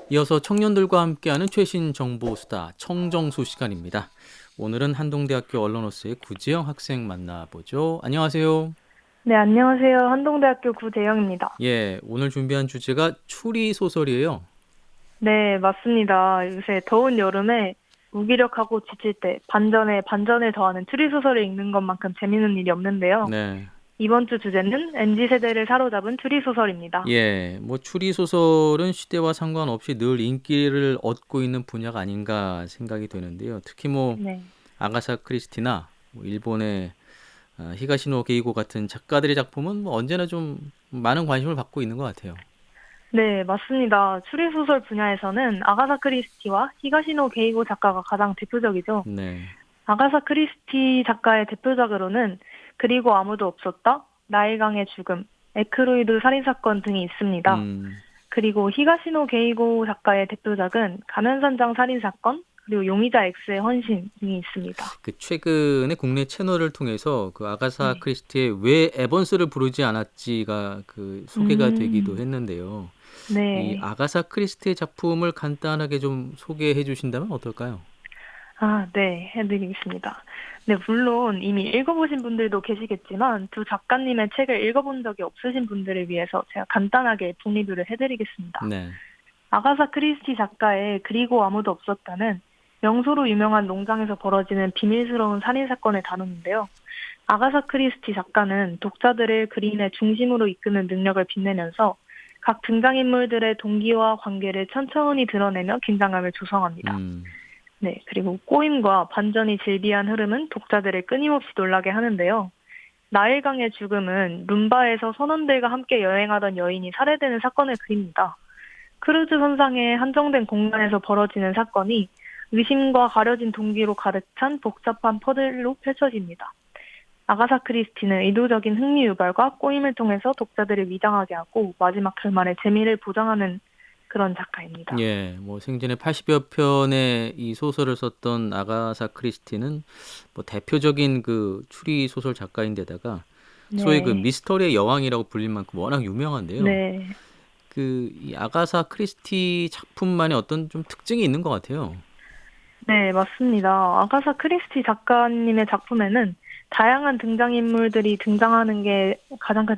이어서 청년들과 함께하는 최신 정보 수다 청정수 시간입니다. 오늘은 한동대학교 언론어스의 구지영 학생 만나보죠. 안녕하세요. 네, 안녕하세요. 한동대학교 구재영입니다. 예, 오늘 준비한 주제가 추리 소설이에요. 네, 맞습니다. 요새 더운 여름에 무기력하고 지칠 때 반전에 반전을 더하는 추리소설을 읽는 것만큼 재밌는 일이 없는데요. 네. 이번 주 주제는 MZ세대를 사로잡은 추리소설입니다. 예, 뭐 추리 소설은 시대와 상관없이 늘 인기를 얻고 있는 분야가 아닌가 생각이 되는데요. 특히 뭐 네. 아가사 크리스티나 뭐 일본의 히가시노 게이고 같은 작가들의 작품은 뭐 언제나 좀 많은 관심을 받고 있는 것 같아요. 네, 맞습니다. 추리소설 분야에서는 아가사 크리스티와 히가시노 게이고 작가가 가장 대표적이죠. 네. 아가사 크리스티 작가의 대표작으로는 그리고 아무도 없었다, 나일강의 죽음, 에크로이드 살인사건 등이 있습니다. 음. 그리고 히가시노 게이고 작가의 대표작은 가면산장 살인사건, 그리고 용의자 X의 헌신 등이 있습니다. 그 최근에 국내 채널을 통해서 그 아가사 네. 크리스티의 왜 에번스를 부르지 않았지가 그 소개가 되기도 음, 했는데요. 이 네. 아가사 크리스티의 작품을 간단하게 좀 소개해 주신다면 어떨까요? 아, 네. 해드리겠습니다. 네, 물론 이미 읽어보신 분들도 계시겠지만 두 작가님의 책을 읽어본 적이 없으신 분들을 위해서 제가 간단하게 북리뷰를 해드리겠습니다. 네. 아가사 크리스티 작가의 그리고 아무도 없었다는 명소로 유명한 농장에서 벌어지는 비밀스러운 살인사건을 다루는데요. 아가사 크리스티 작가는 독자들을 그림의 중심으로 이끄는 능력을 빛내면서 각 등장인물들의 동기와 관계를 천천히 드러내며 긴장감을 조성합니다. 음. 네, 그리고 꼬임과 반전이 질비한 흐름은 독자들을 끊임없이 놀라게 하는데요. 나일강의 죽음은 룸바에서 선원들과 함께 여행하던 여인이 살해되는 사건을 그립니다. 크루즈 선상의 한정된 공간에서 벌어지는 사건이 의심과 가려진 동기로 가득 찬 복잡한 퍼즐로 펼쳐집니다. 아가사 크리스티는 의도적인 흥미 유발과 꼬임을 통해서 독자들을 위장하게 하고 마지막 결말에 재미를 보장하는 그런 작가입니다. 예, 뭐 생전에 80여 편의 이 소설을 썼던 아가사 크리스티는 뭐 대표적인 그 추리 소설 작가인데다가 소위 그 네, 미스터리의 여왕이라고 불릴 만큼 워낙 유명한데요. 네, 그 이 아가사 크리스티 작품만의 어떤 좀 특징이 있는 것 같아요. 네, 맞습니다. 아가사 크리스티 작가님의 작품에는 다양한 등장인물들이 등장하는 게 가장 큰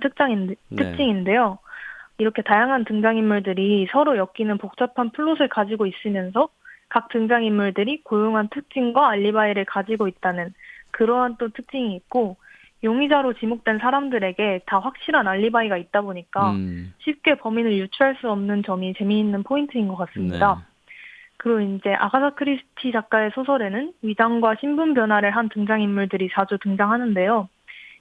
네. 특징인데요. 이렇게 다양한 등장인물들이 서로 엮이는 복잡한 플롯을 가지고 있으면서 각 등장인물들이 고유한 특징과 알리바이를 가지고 있다는 그러한 또 특징이 있고, 용의자로 지목된 사람들에게 다 확실한 알리바이가 있다 보니까 음. 쉽게 범인을 유추할 수 없는 점이 재미있는 포인트인 것 네. 같습니다. 그리고 이제 아가사 크리스티 작가의 소설에는 위장과 신분 변화를 한 등장인물들이 자주 등장하는데요.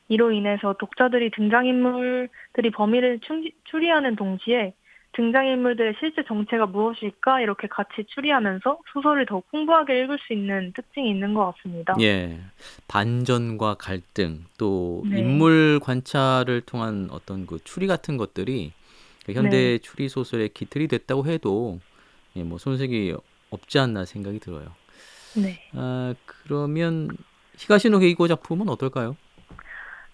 이로 인해서 독자들이 등장인물들이 범인을 추리하는 동시에 등장인물들의 실제 정체가 무엇일까 이렇게 같이 추리하면서 소설을 더욱 풍부하게 읽을 수 있는 특징이 있는 것 같습니다. 예. 반전과 갈등 또 네, 인물 관찰을 통한 어떤 그 추리 같은 것들이 그 현대 네, 추리 소설의 기틀이 됐다고 해도 예, 뭐 손색이 없지 않나 생각이 들어요. 네. 아, 그러면 히가시노 게이고 작품은 어떨까요?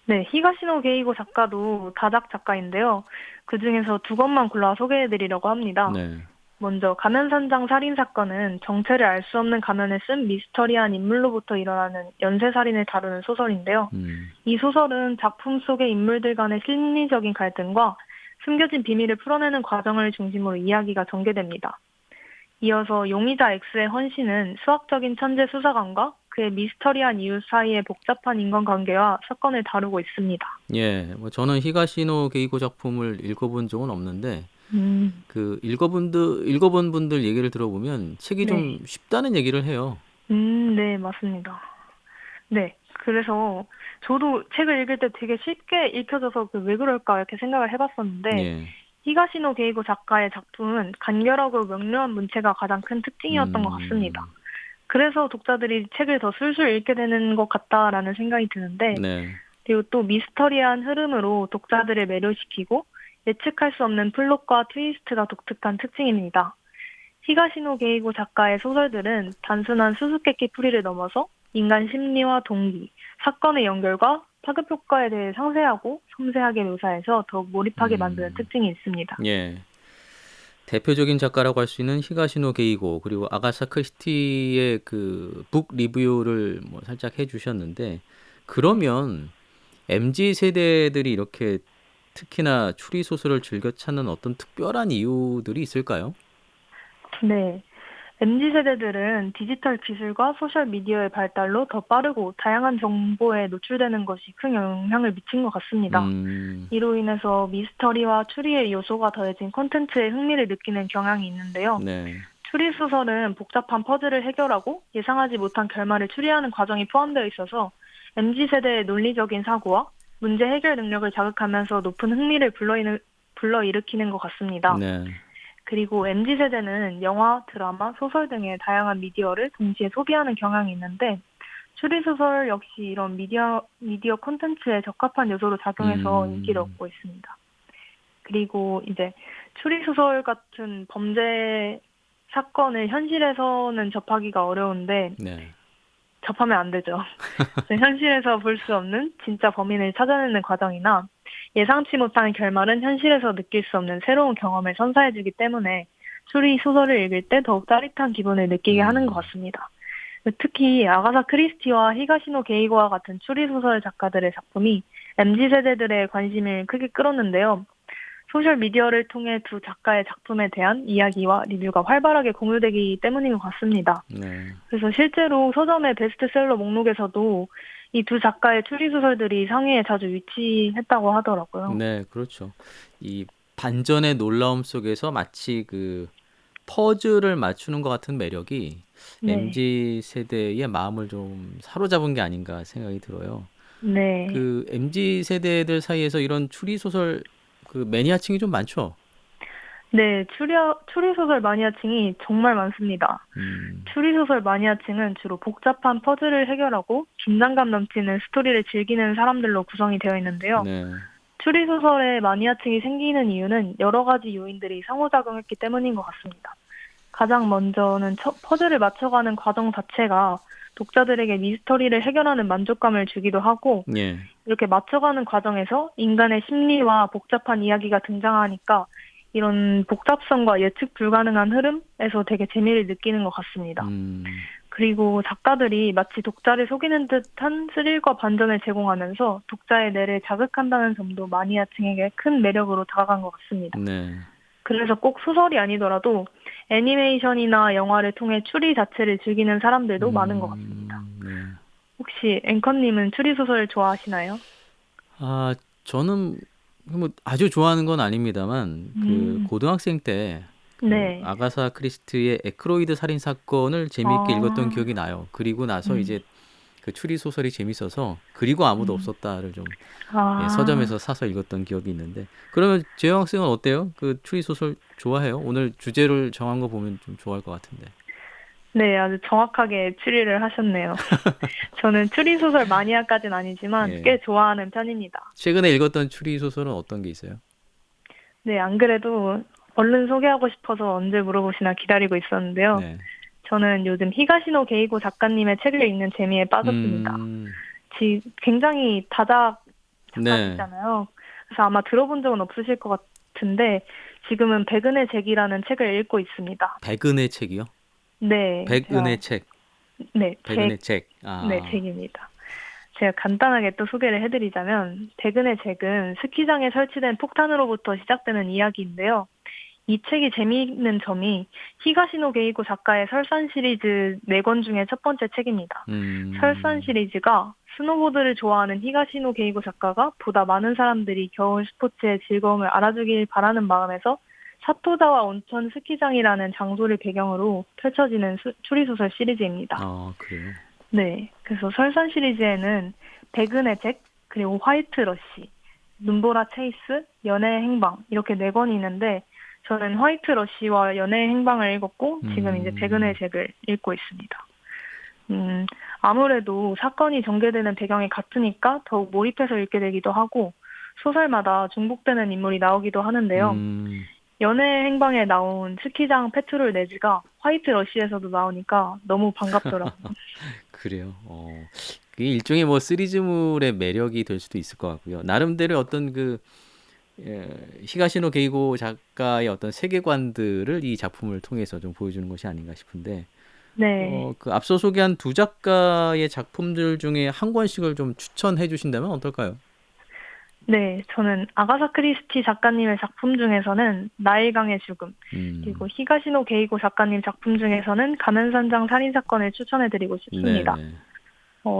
네, 히가시노 게이고 작가도 다작 작가인데요. 그 중에서 두 권만 골라 소개해드리려고 합니다. 네. 먼저 가면산장 살인 사건은 정체를 알 수 없는 가면을 쓴 미스터리한 인물로부터 일어나는 연쇄살인을 다루는 소설인데요. 음. 이 소설은 작품 속의 인물들 간의 심리적인 갈등과 숨겨진 비밀을 풀어내는 과정을 중심으로 이야기가 전개됩니다. 이어서 용의자 X의 헌신은 수학적인 천재 수사관과 그의 미스터리한 이웃 사이의 복잡한 인간관계와 사건을 다루고 있습니다. 예. 뭐 저는 히가시노 게이고 작품을 읽어본 적은 없는데 음, 그 읽어본 분들 얘기를 들어보면 책이 좀 네. 쉽다는 얘기를 해요. 네, 맞습니다. 네. 그래서 저도 책을 읽을 때 되게 쉽게 읽혀져서 그 왜 그럴까 이렇게 생각을 해봤었는데, 예. 히가시노 게이고 작가의 작품은 간결하고 명료한 문체가 가장 큰 특징이었던 것 같습니다. 음. 그래서 독자들이 책을 더 술술 읽게 되는 것 같다라는 생각이 드는데, 네. 그리고 또 미스터리한 흐름으로 독자들을 매료시키고 예측할 수 없는 플롯과 트위스트가 독특한 특징입니다. 히가시노 게이고 작가의 소설들은 단순한 수수께끼 풀이를 넘어서 인간 심리와 동기, 사건의 연결과 파급 효과에 대해 상세하고 섬세하게 묘사해서 더욱 몰입하게 만드는 음. 특징이 있습니다. 예. 대표적인 작가라고 할 수 있는 히가시노 게이고 그리고 아가사 크리스티의 그 북 리뷰를 뭐 살짝 해주셨는데 네. 그러면 MZ 세대들이 이렇게 특히나 추리 소설을 즐겨 찾는 어떤 특별한 이유들이 있을까요? 네. MZ 세대들은 디지털 기술과 소셜 미디어의 발달로 더 빠르고 다양한 정보에 노출되는 것이 큰 영향을 미친 것 같습니다. 음, 이로 인해서 미스터리와 추리의 요소가 더해진 콘텐츠에 흥미를 느끼는 경향이 있는데요. 네, 추리 소설은 복잡한 퍼즐을 해결하고 예상하지 못한 결말을 추리하는 과정이 포함되어 있어서 MZ 세대의 논리적인 사고와 문제 해결 능력을 자극하면서 높은 흥미를 불러일으키는 것 같습니다. 네, 그리고 MZ 세대는 영화, 드라마, 소설 등의 다양한 미디어를 동시에 소비하는 경향이 있는데 추리 소설 역시 이런 미디어 콘텐츠에 적합한 요소로 작용해서 인기를 음, 얻고 있습니다. 그리고 이제 추리소설 같은 범죄 사건을 현실에서는 접하기가 어려운데, 네, 접하면 안 되죠. 그래서 현실에서 볼 수 없는 진짜 범인을 찾아내는 과정이나 예상치 못한 결말은 현실에서 느낄 수 없는 새로운 경험을 선사해주기 때문에 추리소설을 읽을 때 더욱 짜릿한 기분을 느끼게 하는 것 음, 같습니다. 특히 아가사 크리스티와 히가시노 게이고와 같은 추리소설 작가들의 작품이 MZ 세대들의 관심을 크게 끌었는데요. 소셜 미디어를 통해 두 작가의 작품에 대한 이야기와 리뷰가 활발하게 공유되기 때문인 것 같습니다. 네. 그래서 실제로 서점의 베스트셀러 목록에서도 이 두 작가의 추리소설들이 상위에 자주 위치했다고 하더라고요. 네, 그렇죠. 이 반전의 놀라움 속에서 마치 그 퍼즐을 맞추는 것 같은 매력이 네. MZ 세대의 마음을 좀 사로잡은 게 아닌가 생각이 들어요. 네. 그 MZ 세대들 사이에서 이런 추리 소설 그 매니아층이 좀 많죠. 네, 추리소설 마니아층이 정말 많습니다. 음, 추리소설 마니아층은 주로 복잡한 퍼즐을 해결하고 긴장감 넘치는 스토리를 즐기는 사람들로 구성이 되어 있는데요. 네, 추리소설의 마니아층이 생기는 이유는 여러 가지 요인들이 상호작용했기 때문인 것 같습니다. 가장 먼저는 퍼즐을 맞춰가는 과정 자체가 독자들에게 미스터리를 해결하는 만족감을 주기도 하고, 예, 이렇게 맞춰가는 과정에서 인간의 심리와 복잡한 이야기가 등장하니까 이런 복잡성과 예측 불가능한 흐름에서 되게 재미를 느끼는 것 같습니다. 음, 그리고 작가들이 마치 독자를 속이는 듯한 스릴과 반전을 제공하면서 독자의 뇌를 자극한다는 점도 마니아층에게 큰 매력으로 다가간 것 같습니다. 네, 그래서 꼭 소설이 아니더라도 애니메이션이나 영화를 통해 추리 자체를 즐기는 사람들도 많은 것 같습니다. 네. 혹시 앵커님은 추리 소설 좋아하시나요? 아, 저는 뭐 아주 좋아하는 건 아닙니다만 그 음, 고등학생 때 그 네. 아가사 크리스티의 에크로이드 살인 사건을 재미있게 읽었던 아, 기억이 나요. 그리고 나서 음, 이제 그 추리 소설이 재밌어서 그리고 아무도 음. 없었다를 좀 예, 아, 서점에서 사서 읽었던 기억이 있는데 그러면 재영 학생은 어때요? 그 추리 소설 좋아해요? 오늘 주제를 정한 거 보면 좀 좋아할 것 같은데. 네, 아주 정확하게 추리를 하셨네요. 저는 추리 소설 마니아까진 아니지만 예. 꽤 좋아하는 편입니다. 최근에 읽었던 추리 소설은 어떤 게 있어요? 네, 안 그래도 얼른 소개하고 싶어서 언제 물어보시나 기다리고 있었는데요. 네. 저는 요즘 히가시노 게이고 작가님의 책을 읽는 재미에 빠졌습니다. 음, 굉장히 다작 네. 작가시잖아요. 그래서 아마 들어본 적은 없으실 것 같은데 지금은 백은의 책이라는 책을 읽고 있습니다. 백은의 책이요? 네, 백은의 책. 네, 백은의 책. 네, 아, 책입니다. 제가 간단하게 또 소개를 해드리자면 백은의 책은 스키장에 설치된 폭탄으로부터 시작되는 이야기인데요. 이 책이 재미있는 점이 히가시노 게이고 작가의 설산 시리즈 4권 중에 첫 번째 책입니다. 설산 음, 시리즈가 스노보드를 좋아하는 히가시노 게이고 작가가 보다 많은 사람들이 겨울 스포츠의 즐거움을 알아주길 바라는 마음에서 사토자와 온천 스키장이라는 장소를 배경으로 펼쳐지는 추리소설 시리즈입니다. 그래요. 네, 그래서 설산 시리즈에는 백은의 잭, 그리고 화이트 러시, 눈보라 체이스, 연애의 행방 이렇게 4권이 있는데 저는 화이트 러시와 연애의 행방을 읽었고 지금 이제 백은의 음, 잭을 읽고 있습니다. 음, 아무래도 사건이 전개되는 배경이 같으니까 더욱 몰입해서 읽게 되기도 하고 소설마다 중복되는 인물이 나오기도 하는데요. 음, 연애의 행방에 나온 스키장 페트롤 네즈가 화이트 러시에서도 나오니까 너무 반갑더라고요. 그래요. 그게 일종의 뭐 시리즈물의 매력이 될 수도 있을 것 같고요. 나름대로 어떤 그 히가시노 게이고 작가의 어떤 세계관들을 이 작품을 통해서 좀 보여주는 것이 아닌가 싶은데 네. 그 앞서 소개한 두 작가의 작품들 중에 한 권씩을 좀 추천해 주신다면 어떨까요? 네, 저는 아가사 크리스티 작가님의 작품 중에서는 나일강의 죽음, 그리고 음, 히가시노 게이고 작가님 작품 중에서는 가면산장 살인사건을 추천해드리고 싶습니다. 네네.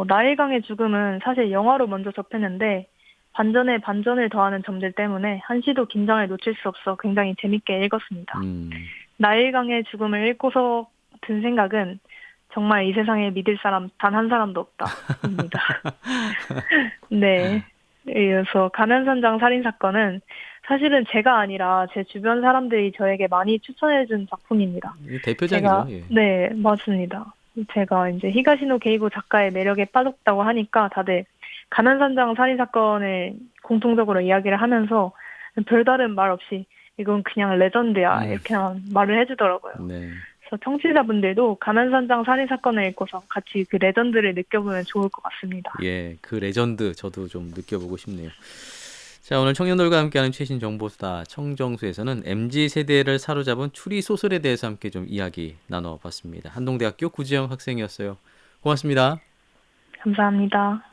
나일강의 죽음은 사실 영화로 먼저 접했는데 반전에 반전을 더하는 점들 때문에 한시도 긴장을 놓칠 수 없어 굉장히 재밌게 읽었습니다. 음, 나일강의 죽음을 읽고서 든 생각은 정말 이 세상에 믿을 사람 단 한 사람도 없다입니다. 네. 이어서 가면산장 살인사건은 사실은 제가 아니라 제 주변 사람들이 저에게 많이 추천해준 작품입니다. 이게 대표작이죠. 예. 네, 맞습니다. 제가 이제 히가시노 게이고 작가의 매력에 빠졌다고 하니까 다들 가면산장 살인사건을 공통적으로 이야기를 하면서 별다른 말 없이 이건 그냥 레전드야 음, 이렇게만 말을 해주더라고요. 네. 그래서 청취자분들도 가면산장 살인사건을 읽고서 같이 그 레전드를 느껴보면 좋을 것 같습니다. 예, 그 레전드 저도 좀 느껴보고 싶네요. 자, 오늘 청년들과 함께하는 최신 정보수다 청정수에서는 MZ 세대를 사로잡은 추리 소설에 대해서 함께 좀 이야기 나눠봤습니다. 한동대학교 구지영 학생이었어요. 고맙습니다. 감사합니다.